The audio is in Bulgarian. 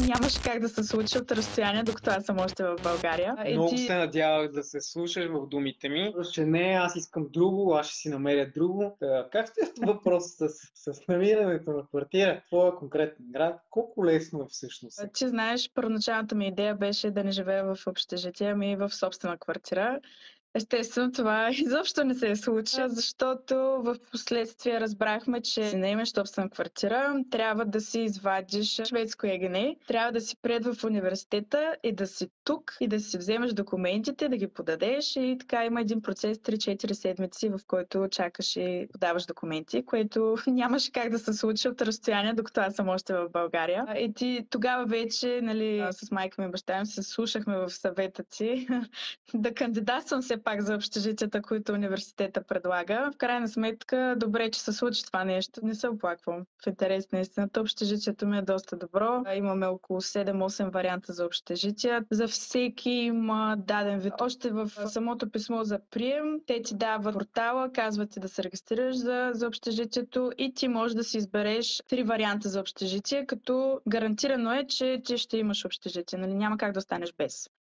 нямаше как да се случи от разстояние, докато аз съм още в България. Много се надявах да се слушаш в думите ми. Че не, аз искам друго, аз ще си намеря друго. Как стоят въпросът с намирането на квартира в твоя конкретен град? Колко лесно е всъщност? Ти знаеш, първоначалната ми идея беше да не живея в общежитие, ами в собствена квартира. Естествено, това изобщо не се случи, защото в последствие разбрахме, че за да имаш собствена квартира, трябва да си извадиш шведско ЕГН, трябва да си пред в университета и да си тук и да си вземеш документите, да ги подадеш и така има един процес 3-4 седмици, в който чакаш и подаваш документи, което нямаше как да се случи от разстояние, докато аз съм още в България. И ти тогава вече, нали, с майка ми и баща ми се слушахме в съвета ти да кандидатствам все пак за общежитията, които университета предлага. В крайна сметка, добре, че се случи това нещо. Не се оплаквам. В интерес на истината, общежитието ми е доста добро. Имаме около 7-8 варианта за общежития. За всеки има даден вид. Още в самото писмо за прием, те ти дават портала, казват ти да се регистрираш за общежитието и ти можеш да си избереш 3 варианта за общежитие, като гарантирано е, че ти ще имаш общежитие. Нали? Няма как да останеш без.